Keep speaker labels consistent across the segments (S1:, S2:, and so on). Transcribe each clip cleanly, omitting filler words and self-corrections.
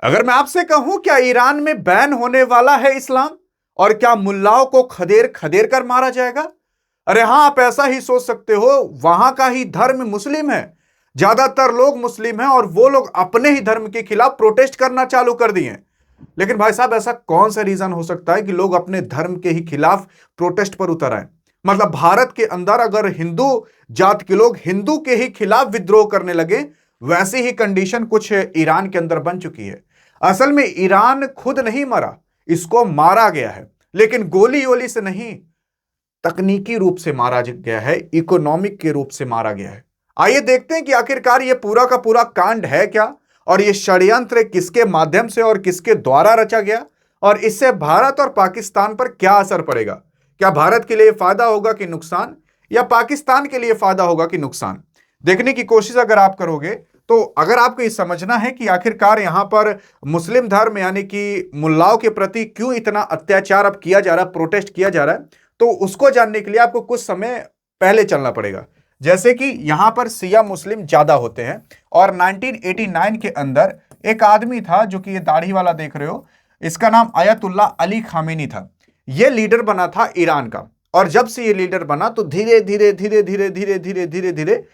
S1: अगर मैं आपसे कहूं क्या ईरान में बैन होने वाला है इस्लाम, और क्या मुल्लाओं को खदेड़ खदेड़ कर मारा जाएगा? अरे हां, आप ऐसा ही सोच सकते हो। वहां का ही धर्म मुस्लिम है, ज्यादातर लोग मुस्लिम हैं, और वो लोग अपने ही धर्म के खिलाफ प्रोटेस्ट करना चालू कर दिए। लेकिन भाई साहब, ऐसा कौन सा रीजन हो सकता है कि लोग अपने धर्म के ही खिलाफ प्रोटेस्ट पर उतर आए? मतलब भारत के अंदर अगर हिंदू जात के लोग हिंदू के ही खिलाफ विद्रोह करने लगे, वैसी ही कंडीशन कुछ ईरान के अंदर बन चुकी है। असल में ईरान खुद नहीं मरा, इसको मारा गया है, लेकिन गोली वोली से नहीं, तकनीकी रूप से मारा गया है, इकोनॉमिक के रूप से मारा गया है। आइए देखते हैं कि आखिरकार ये पूरा का पूरा कांड है क्या, और ये षड्यंत्र किसके माध्यम से और किसके द्वारा रचा गया, और इससे भारत और पाकिस्तान पर क्या असर पड़ेगा। क्या भारत के लिए फायदा होगा कि नुकसान, या पाकिस्तान के लिए फायदा होगा कि नुकसान, देखने की कोशिश अगर आप करोगे तो अगर आपको ये समझना है कि आखिरकार यहां पर मुस्लिम धर्म यानी कि मुल्लाओं के प्रति क्यों इतना अत्याचार अब किया जा रहा है, प्रोटेस्ट किया जा रहा है, तो उसको जानने के लिए आपको कुछ समय पहले चलना पड़ेगा। जैसे कि यहां पर सिया मुस्लिम ज्यादा होते हैं, और 1989 के अंदर एक आदमी था जो कि ये दाढ़ी वाला देख रहे हो, इसका नाम आयतुल्ला अली खामेनी था। ये लीडर बना था ईरान का, और जब से ये लीडर बना तो धीरे धीरे धीरे धीरे धीरे धीरे धीरे धीरे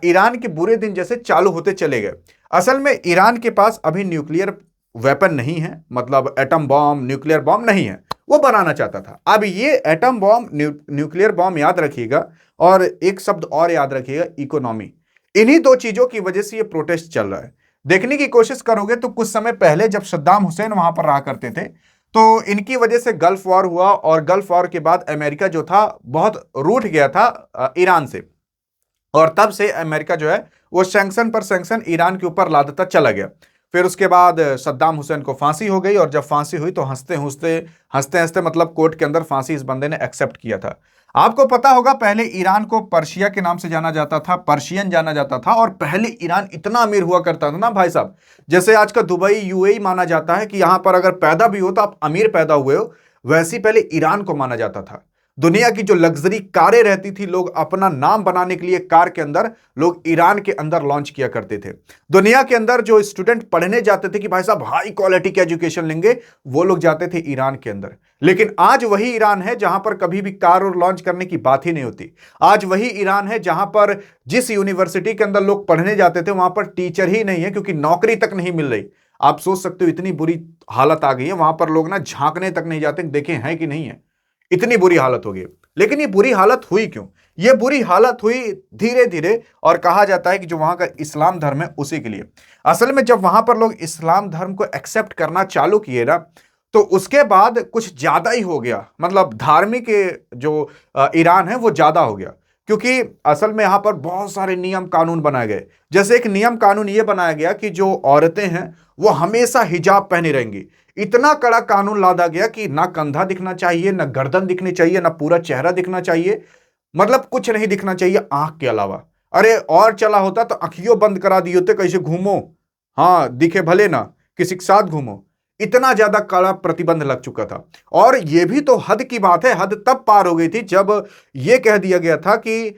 S1: ईरान के बुरे दिन जैसे चालू होते चले गए। असल में ईरान के पास अभी न्यूक्लियर वेपन नहीं है, मतलब एटम बॉम्ब, न्यूक्लियर बॉम्ब नहीं है, वो बनाना चाहता था। अब ये एटम बॉम्ब, न्यूक्लियर बॉम्ब याद रखिएगा, और एक शब्द और याद रखिएगा, इकोनॉमी। इन्हीं दो चीजों की वजह से ये प्रोटेस्ट चल रहा है। देखने की कोशिश करोगे तो कुछ समय पहले जब सद्दाम हुसैन वहां पर रहा करते थे, तो इनकी वजह से गल्फ वॉर हुआ, और गल्फ वॉर के बाद अमेरिका जो था बहुत रूठ गया था ईरान से, और तब से अमेरिका जो है वो सैंक्शन पर सैंक्शन ईरान के ऊपर लादता चला गया। फिर उसके बाद सद्दाम हुसैन को फांसी हो गई, और जब फांसी हुई तो हंसते हंसते हंसते हंसते मतलब कोर्ट के अंदर फांसी इस बंदे ने एक्सेप्ट किया था। आपको पता होगा पहले ईरान को पर्शिया के नाम से जाना जाता था, पर्शियन जाना जाता था, और पहले ईरान इतना अमीर हुआ करता था ना भाई साहब, जैसे आज का दुबई यूएई माना जाता है कि यहां पर अगर पैदा भी हो तो आप अमीर पैदा हुए हो, वैसे पहले ईरान को माना जाता था। दुनिया की जो लग्जरी कारें रहती थी, लोग अपना नाम बनाने के लिए कार के अंदर लोग ईरान के अंदर लॉन्च किया करते थे। दुनिया के अंदर जो स्टूडेंट पढ़ने जाते थे कि भाई साहब हाई क्वालिटी की एजुकेशन लेंगे, वो लोग जाते थे ईरान के अंदर। लेकिन आज वही ईरान है जहां पर कभी भी कार और लॉन्च करने की बात ही नहीं होती। आज वही ईरान है जहां पर जिस यूनिवर्सिटी के अंदर लोग पढ़ने जाते थे वहां पर टीचर ही नहीं है, क्योंकि नौकरी तक नहीं मिल रही। आप सोच सकते हो इतनी बुरी हालत आ गई है, वहां पर लोग ना झांकने तक नहीं जाते देखे हैं कि नहीं है, इतनी बुरी हालत हो गई। लेकिन ये बुरी हालत हुई क्यों? ये बुरी हालत हुई धीरे धीरे, और कहा जाता है कि जो वहां का इस्लाम धर्म है उसी के लिए। असल में जब वहां पर लोग इस्लाम धर्म को एक्सेप्ट करना चालू किए ना, तो उसके बाद कुछ ज्यादा ही हो गया, मतलब धार्मिक जो ईरान है वो ज्यादा हो गया। क्योंकि असल में यहां पर बहुत सारे नियम कानून बनाए गए। जैसे एक नियम कानून ये बनाया गया कि जो औरतें हैं वो हमेशा हिजाब पहने रहेंगी। इतना कड़ा कानून लादा गया कि ना कंधा दिखना चाहिए, ना गर्दन दिखनी चाहिए, ना पूरा चेहरा दिखना चाहिए, मतलब कुछ नहीं दिखना चाहिए आंख के अलावा। अरे और चला होता तो आंखियों बंद करा दिए होते, कैसे घूमो, हाँ दिखे भले ना, किसी के साथ घूमो। इतना ज्यादा कड़ा प्रतिबंध लग चुका था। और यह भी तो हद की बात है, हद तब पार हो गई थी जब यह कह दिया गया था कि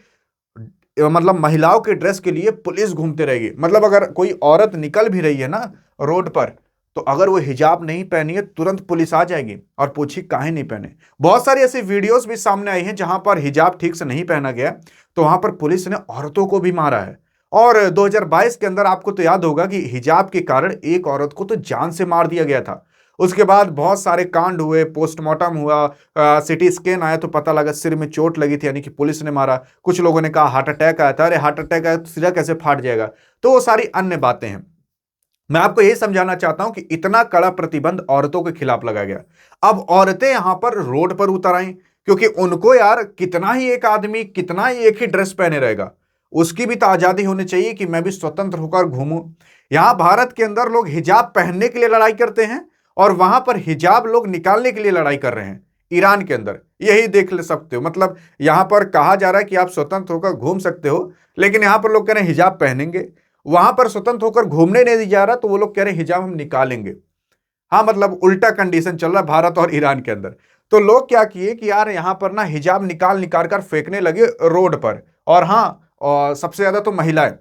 S1: मतलब महिलाओं के ड्रेस के लिए पुलिस घूमते रहेगी। मतलब अगर कोई औरत निकल भी रही है ना रोड पर, तो अगर वो हिजाब नहीं पहनी है तुरंत पुलिस आ जाएगी और पूछी काहे नहीं पहने। बहुत सारी ऐसी वीडियोस भी सामने आई हैं जहां पर हिजाब ठीक से नहीं पहना गया, तो वहां पर पुलिस ने औरतों को भी मारा है। और 2022 के अंदर आपको तो याद होगा कि हिजाब के कारण एक औरत को तो जान से मार दिया गया था। उसके बाद बहुत सारे कांड हुए, पोस्टमार्टम हुआ, सिटी स्कैन आया तो पता लगा सिर में चोट लगी थी, यानी कि पुलिस ने मारा। कुछ लोगों ने कहा हार्ट अटैक आया था। अरे हार्ट अटैक आया तो सिरा कैसे फाट जाएगा? तो वो सारी अन्य बातें हैं। मैं आपको यही समझाना चाहता हूं कि इतना कड़ा प्रतिबंध औरतों के खिलाफ लगाया गया। अब औरतें यहां पर रोड पर उतर आई, क्योंकि उनको यार कितना ही एक आदमी कितना ही एक ही ड्रेस पहने रहेगा, उसकी भी तो आजादी होनी चाहिए कि मैं भी स्वतंत्र होकर घूमूं। यहां भारत के अंदर लोग हिजाब पहनने के लिए लड़ाई करते हैं, और वहां पर हिजाब लोग निकालने के लिए लड़ाई कर रहे हैं ईरान के अंदर। यही देख ले सकते हो, मतलब यहां पर कहा जा रहा है कि आप स्वतंत्र होकर घूम सकते हो, लेकिन यहां पर लोग कह रहे हैं हिजाब पहनेंगे। वहां पर स्वतंत्र होकर घूमने नहीं दिया जा रहा, तो वो लोग कह रहे हैं हिजाब हम निकालेंगे। हाँ, मतलब उल्टा कंडीशन चल रहा है भारत और ईरान के अंदर। तो लोग क्या किए कि यार यहां पर ना हिजाब निकाल निकाल कर फेंकने लगे रोड पर, और हाँ, और सबसे ज्यादा तो महिलाएं।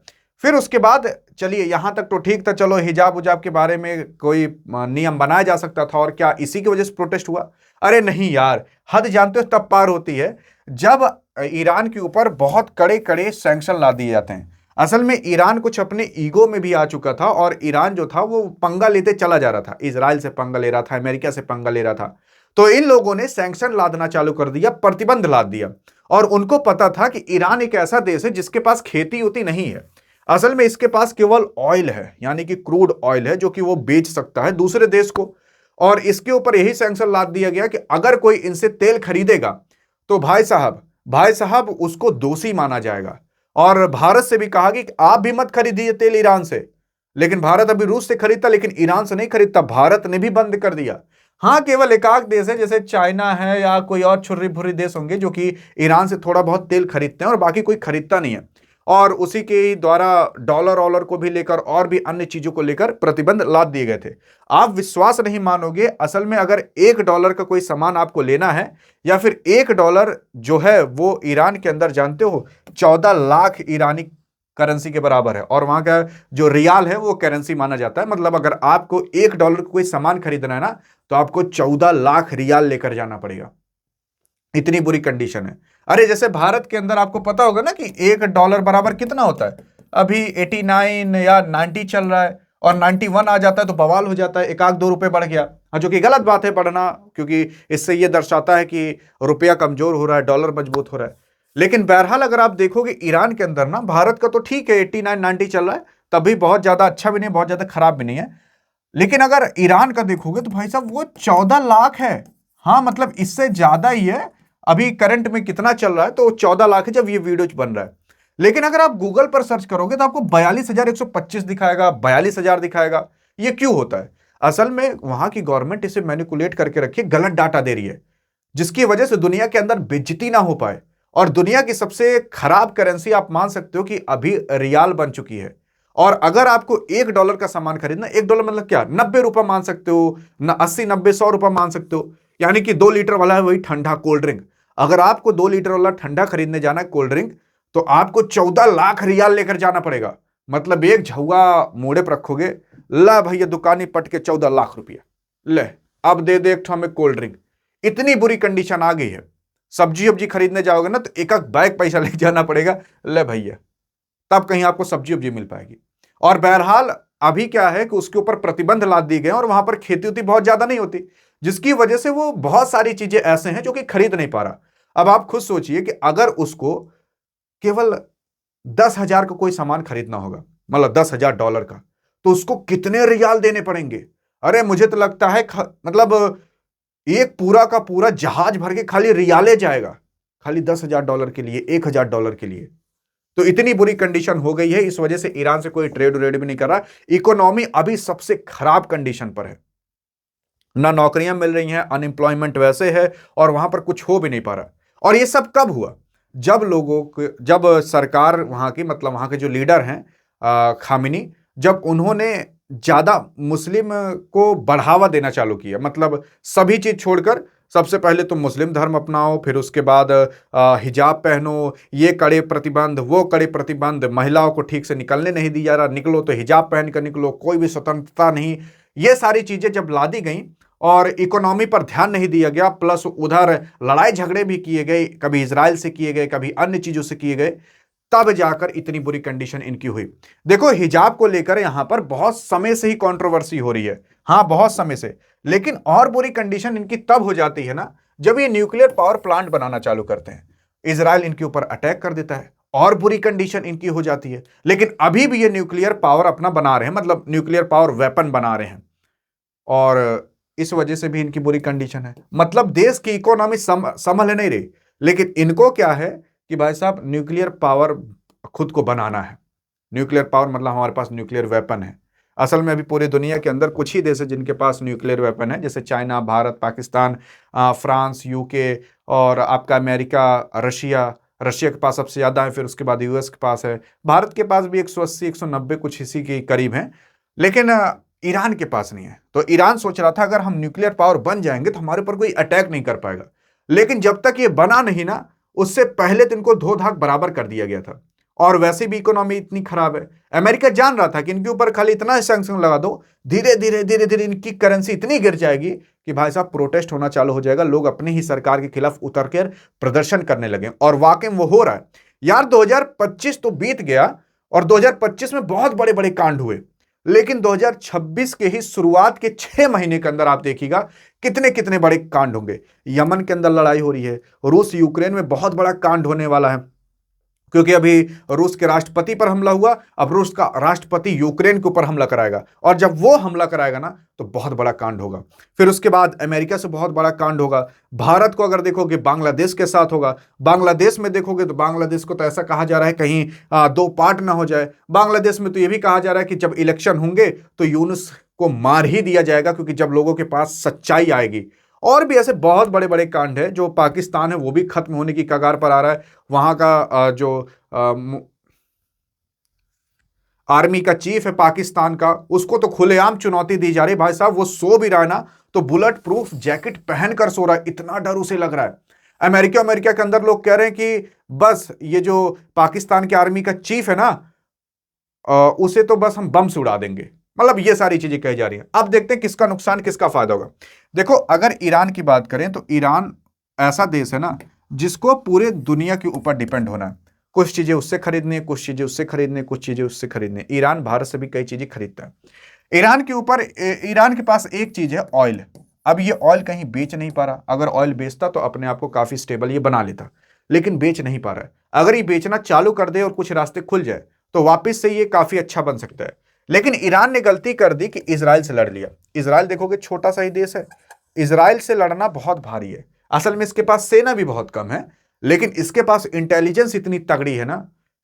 S1: फिर उसके बाद चलिए यहां तक तो ठीक था, चलो हिजाब उजाब के बारे में कोई नियम बनाया जा सकता था, और क्या इसी की वजह से प्रोटेस्ट हुआ? अरे नहीं यार, हद जानते हो तब पार होती है जब ईरान के ऊपर बहुत कड़े कड़े सैंक्शन ला दिए जाते हैं। असल में ईरान कुछ अपने ईगो में भी आ चुका था, और ईरान जो था वो पंगा लेते चला जा रहा था, इजराइल से पंगा ले रहा था, अमेरिका से पंगा ले रहा था। तो इन लोगों ने सैंक्शन लादना चालू कर दिया, प्रतिबंध लाद दिया। और उनको पता था कि ईरान एक ऐसा देश है जिसके पास खेती उती नहीं है। असल में इसके पास केवल ऑयल है, यानी कि क्रूड ऑयल है, जो कि वो बेच सकता है दूसरे देश को। और इसके ऊपर यही सैंक्शन लाद दिया गया कि अगर कोई इनसे तेल खरीदेगा तो भाई साहब उसको दोषी माना जाएगा। और भारत से भी कहा कि आप भी मत खरीदिए तेल ईरान से। लेकिन भारत अभी रूस से खरीदता, लेकिन ईरान से नहीं खरीदता, भारत ने भी बंद कर दिया। हाँ, केवल एकाक देश है जैसे चाइना है या कोई और छुर्री भुर्री देश होंगे जो कि ईरान से थोड़ा बहुत तेल खरीदते हैं, और बाकी कोई खरीदता नहीं है। और उसी के द्वारा डॉलर वॉलर को भी लेकर और भी अन्य चीजों को लेकर प्रतिबंध लाद दिए गए थे। आप विश्वास नहीं मानोगे, असल में अगर $1 का कोई सामान आपको लेना है, या फिर $1 जो है वो ईरान के अंदर जानते हो 14 लाख ईरानी करेंसी के बराबर है। और वहां का जो रियाल है वो करेंसी माना जाता है। मतलब अगर आपको $1 का कोई सामान खरीदना है ना, तो आपको 14 लाख रियाल लेकर जाना पड़ेगा। इतनी बुरी कंडीशन है। अरे जैसे भारत के अंदर आपको पता होगा ना कि $1 बराबर कितना होता है। अभी 89 या 90 चल रहा है, और 91 आ जाता है तो बवाल हो जाता है, एक आध 2 रुपए बढ़ गया, जो कि गलत बात है बढ़ना, क्योंकि इससे यह दर्शाता है कि रुपया कमजोर हो रहा है, डॉलर मजबूत हो रहा है। लेकिन बहरहाल अगर आप देखोगे ईरान के अंदर ना, भारत का तो ठीक है 89-90 चल रहा है, तभी बहुत ज्यादा अच्छा भी नहीं, बहुत ज्यादा खराब भी नहीं है। लेकिन अगर ईरान का देखोगे तो भाई साहब वो 14 लाख है। हाँ, मतलब इससे ज्यादा ही है। अभी करंट में कितना चल रहा है, तो 14 लाख है जब ये वीडियो बन रहा है। लेकिन अगर आप गूगल पर सर्च करोगे तो आपको 42,125 दिखाएगा, 42,000 दिखाएगा। ये क्यों होता है? असल में वहां की गवर्नमेंट इसे मैनिपुलेट करके रखी, गलत डाटा दे रही है, जिसकी वजह से दुनिया के अंदर बेइज्जती ना हो पाए। और दुनिया की सबसे खराब करेंसी आप मान सकते हो कि अभी रियाल बन चुकी है। और अगर आपको $1 का सामान खरीदना, $1 मतलब क्या, 90 रुपए मान सकते हो, 80, 90, 100 रुपए मान सकते हो। यानी कि 2 लीटर वाला है वही ठंडा कोल्ड ड्रिंक। अगर आपको 2 लीटर वाला ठंडा खरीदने जाना है कोल्ड ड्रिंक, तो आपको 14 लाख रियाल लेकर जाना पड़ेगा। मतलब एक झुआ मोड़े पर रखोगे, ला भैया दुकानी पट के 14 लाख रुपया ले, अब दे दे एक ठो हमें कोल्ड ड्रिंक। इतनी बुरी कंडीशन आ गई है। सब्जी वब्जी खरीदने जाओगे ना, तो एक एक बैग पैसा लेके जाना पड़ेगा, ले भैया, तब कहीं आपको सब्जी वब्जी मिल पाएगी। और बहरहाल अभी क्या है कि उसके ऊपर प्रतिबंध लाद दिए गए, और वहां पर खेती उती बहुत ज्यादा नहीं होती, जिसकी वजह से वो बहुत सारी चीजें ऐसे हैं जो कि खरीद नहीं पा रहा। अब आप खुद सोचिए कि अगर उसको केवल 10,000 का कोई सामान खरीदना होगा, मतलब $10,000 का, तो उसको कितने रियाल देने पड़ेंगे? अरे मुझे तो लगता है मतलब एक पूरा का पूरा जहाज भर के खाली रियाले जाएगा, खाली $10,000 के लिए, $1,000 के लिए। तो इतनी बुरी कंडीशन हो गई है, इस वजह से ईरान से कोई ट्रेड व्रेड भी नहीं कर रहा। इकोनॉमी अभी सबसे खराब कंडीशन पर है, ना नौकरियां मिल रही हैं, अनएम्प्लॉयमेंट वैसे है, और वहां पर कुछ हो भी नहीं पा रहा। और ये सब कब हुआ? जब सरकार वहां की, मतलब वहां के जो लीडर हैं खामिनी, जब उन्होंने ज्यादा मुस्लिम को बढ़ावा देना चालू किया। मतलब सभी चीज छोड़कर सबसे पहले तुम मुस्लिम धर्म अपनाओ, फिर उसके बाद हिजाब पहनो, ये कड़े प्रतिबंध, वो कड़े प्रतिबंध, महिलाओं को ठीक से निकलने नहीं दिया जा रहा, निकलो तो हिजाब पहन कर निकलो, कोई भी स्वतंत्रता नहीं। ये सारी चीजें जब लादी गई और इकोनॉमी पर ध्यान नहीं दिया गया, प्लस उधर लड़ाई झगड़े भी किए गए, कभी इजराइल से किए गए, कभी अन्य चीजों से किए गए, तब जाकर इतनी बुरी कंडीशन इनकी हुई। देखो, हिजाब को लेकर यहां पर बहुत समय से ही कंट्रोवर्सी हो रही है, हाँ बहुत समय से। लेकिन और बुरी कंडीशन इनकी तब हो जाती है ना, जब ये न्यूक्लियर पावर प्लांट बनाना चालू करते हैं, इजराइल इनके ऊपर अटैक कर देता है, और बुरी कंडीशन इनकी हो जाती है। लेकिन अभी भी ये न्यूक्लियर पावर अपना बना रहे हैं, मतलब न्यूक्लियर पावर वेपन बना रहे हैं, और इस वजह से भी इनकी बुरी कंडीशन है। मतलब देश की इकोनॉमी संभल नहीं रही, लेकिन इनको क्या है कि भाई साहब न्यूक्लियर पावर खुद को बनाना है। न्यूक्लियर पावर मतलब हमारे पास न्यूक्लियर वेपन है। असल में अभी पूरी दुनिया के अंदर कुछ ही देश है जिनके पास न्यूक्लियर वेपन है, जैसे China, Bharat, Pakistan, France, UK, और आपका अमेरिका, रशिया के पास सबसे ज्यादा है, फिर उसके बाद यूएस के पास है। भारत के पास भी 180-190 कुछ इसी के करीब हैं, लेकिन ईरान के पास नहीं है। तो ईरान सोच रहा था अगर हम न्यूक्लियर पावर बन जाएंगे तो हमारे ऊपर कोई अटैक नहीं कर पाएगा। लेकिन जब तक ये बना नहीं ना, उससे पहले तो इनको धो धाक बराबर कर दिया गया था। और वैसे भी इकोनॉमी इतनी खराब है। अमेरिका जान रहा था कि इनके ऊपर खाली इतना सैंक्शन लगा दो, धीरे धीरे धीरे धीरे इनकी करेंसी इतनी गिर जाएगी कि भाई साहब प्रोटेस्ट होना चालू हो जाएगा, लोग अपनी ही सरकार के खिलाफ उतर कर प्रदर्शन करने लगे। और वाकई वो हो रहा है यार। 2025 तो बीत गया और 2025 में बहुत बड़े बड़े कांड हुए, लेकिन 2026 के ही शुरुआत के 6 महीने के अंदर आप देखिएगा कितने कितने बड़े कांड होंगे। यमन के अंदर लड़ाई हो रही है, रूस यूक्रेन में बहुत बड़ा कांड होने वाला है, क्योंकि अभी रूस के राष्ट्रपति पर हमला हुआ, अब रूस का राष्ट्रपति यूक्रेन के ऊपर हमला कराएगा, और जब वो हमला कराएगा ना तो बहुत बड़ा कांड होगा। फिर उसके बाद अमेरिका से बहुत बड़ा कांड होगा। भारत को अगर देखोगे बांग्लादेश के साथ होगा। बांग्लादेश में देखोगे तो बांग्लादेश को तो ऐसा कहा जा रहा है कहीं दो पार्ट ना हो जाए। बांग्लादेश में तो यह भी कहा जा रहा है कि जब इलेक्शन होंगे तो यूनुस को मार ही दिया जाएगा, क्योंकि जब लोगों के पास सच्चाई आएगी। और भी ऐसे बहुत बड़े बड़े कांड है। जो पाकिस्तान है वो भी खत्म होने की कगार पर आ रहा है। वहां का जो आर्मी का चीफ है पाकिस्तान का, उसको तो खुलेआम चुनौती दी जा रही है। भाई साहब वो सो भी रहा है ना तो बुलेट प्रूफ जैकेट पहनकर सो रहा है, इतना डर उसे लग रहा है। अमेरिका के अंदर लोग कह रहे हैं कि बस ये जो पाकिस्तान के आर्मी का चीफ है ना, उसे तो बस हम बम से उड़ा देंगे। मतलब ये सारी चीजें कही जा रही हैं। अब देखते हैं किसका नुकसान किसका फायदा होगा। देखो अगर ईरान की बात करें तो ईरान ऐसा देश है ना जिसको पूरे दुनिया के ऊपर डिपेंड होना है। कुछ चीजें उससे खरीदनी है, कुछ चीजें उससे खरीदनी है, कुछ चीजें उससे खरीदनी है। ईरान भारत से भी कई चीजें खरीदता है। ईरान के पास एक चीज है, ऑयल। अब ये ऑयल कहीं बेच नहीं पा रहा। अगर ऑयल बेचता तो अपने आप को काफी स्टेबल ये बना लेता, लेकिन बेच नहीं पा रहा है। अगर ये बेचना चालू कर दे और कुछ रास्ते खुल जाए तो वापिस से ये काफी अच्छा बन सकता है। लेकिन ईरान ने गलती कर दी कि इजराइल से लड़ लिया। इजराइल देखोगे छोटा सा ही देश है, इजराइल से लड़ना बहुत भारी है। असल में इसके पास सेना भी बहुत कम है, लेकिन इसके पास इंटेलिजेंस इतनी तगड़ी है ना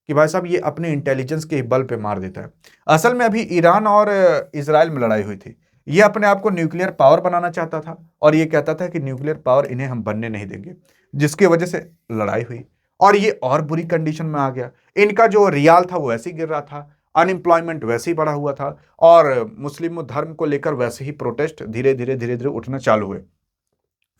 S1: कि भाई साहब ये अपने इंटेलिजेंस के बल पे मार देता है। असल में अभी ईरान और इजराइल में लड़ाई हुई थी। ये अपने आप को न्यूक्लियर पावर बनाना चाहता था और ये कहता था कि न्यूक्लियर पावर इन्हें हम बनने नहीं देंगे, जिसकी वजह से लड़ाई हुई और ये और बुरी कंडीशन में आ गया। इनका जो रियाल था वो वैसे ही गिर रहा था, अनएम्प्लॉयमेंट वैसे ही बढ़ा हुआ था और मुस्लिम धर्म को लेकर वैसे ही प्रोटेस्ट धीरे धीरे उठना चालू हुए।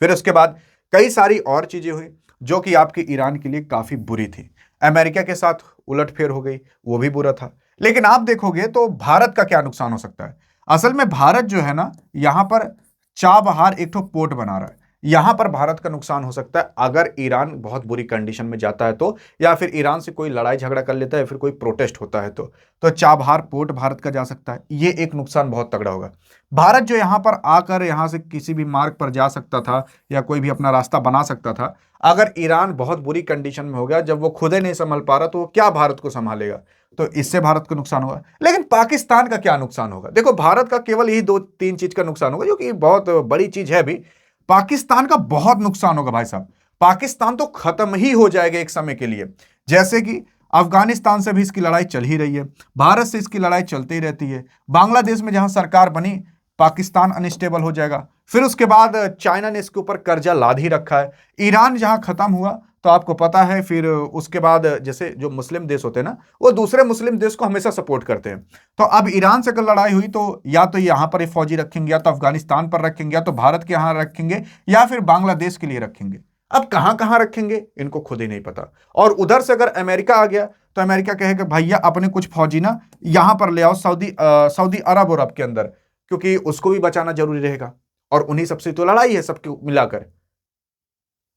S1: फिर उसके बाद कई सारी और चीजें हुई जो कि आपके ईरान के लिए काफी बुरी थी। अमेरिका के साथ उलटफेर हो गई, वो भी बुरा था। लेकिन आप देखोगे तो भारत का क्या नुकसान हो सकता है। असल में भारत जो है ना यहां पर चाबहार एक ठो पोर्ट बना रहा है। यहां पर भारत का नुकसान हो सकता है अगर ईरान बहुत बुरी कंडीशन में जाता है तो, या फिर ईरान से कोई लड़ाई झगड़ा कर लेता है या फिर कोई प्रोटेस्ट होता है तो चाबहार पोर्ट भारत का जा सकता है। ये एक नुकसान बहुत तगड़ा होगा। भारत जो यहां पर आकर यहां से किसी भी मार्ग पर जा सकता था या कोई भी अपना रास्ता बना सकता था, अगर ईरान बहुत बुरी कंडीशन में हो गया, जब वो खुद ही नहीं संभल पा रहा तो वो क्या भारत को संभालेगा। तो इससे भारत को नुकसान होगा। लेकिन पाकिस्तान का क्या नुकसान होगा। देखो भारत का केवल यही 2-3 चीज का नुकसान होगा, जो कि बहुत बड़ी चीज है भी। पाकिस्तान का बहुत नुकसान होगा भाई साहब। पाकिस्तान तो खत्म ही हो जाएगा एक समय के लिए। जैसे कि अफगानिस्तान से भी इसकी लड़ाई चल ही रही है, भारत से इसकी लड़ाई चलती रहती है। बांग्लादेश में जहां सरकार बनी पाकिस्तान अनस्टेबल हो जाएगा। फिर उसके बाद चाइना ने इसके ऊपर कर्जा लाद ही रखा है। ईरान जहां खत्म हुआ तो आपको पता है फिर उसके बाद जैसे जो मुस्लिम देश होते हैं ना, वो दूसरे मुस्लिम देश को हमेशा सपोर्ट करते हैं। तो अब ईरान से अगर लड़ाई हुई तो या तो यहां पर फौजी रखेंगे, या तो अफगानिस्तान पर रखेंगे, या तो भारत के यहां रखेंगे, या फिर बांग्लादेश के लिए रखेंगे। अब कहां कहां रखेंगे इनको खुद ही नहीं पता। और उधर से अगर अमेरिका आ गया तो अमेरिका कहेगा भैया अपने कुछ फौजी ना यहां पर ले आओ सऊदी अरब और के अंदर, क्योंकि उसको भी बचाना जरूरी रहेगा। और उन्हीं सबसे तो लड़ाई है सबको मिलाकर,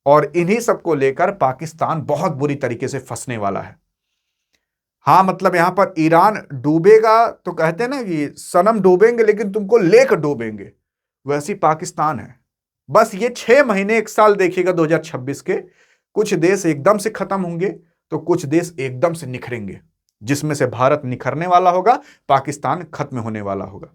S1: और इन्हीं सबको लेकर पाकिस्तान बहुत बुरी तरीके से फंसने वाला है। हां मतलब यहां पर ईरान डूबेगा तो कहते हैं ना कि सनम डूबेंगे लेकिन तुमको लेकर डूबेंगे, वैसी पाकिस्तान है। बस ये 6 महीने 1 साल देखिएगा 2026 के। कुछ देश एकदम से खत्म होंगे तो कुछ देश एकदम से निखरेंगे, जिसमें से भारत निखरने वाला होगा, पाकिस्तान खत्म होने वाला होगा।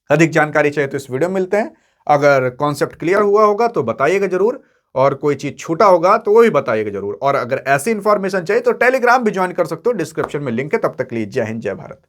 S1: अधिक जानकारी चाहिए तो इस वीडियो में मिलते हैं। अगर कॉन्सेप्ट क्लियर हुआ होगा तो बताइएगा जरूर, और कोई चीज छूटा होगा तो वो भी बताइएगा जरूर। और अगर ऐसी इंफॉर्मेशन चाहिए तो टेलीग्राम भी ज्वाइन कर सकते हो, डिस्क्रिप्शन में लिंक है। तब तक के लिए जय हिंद जय भारत।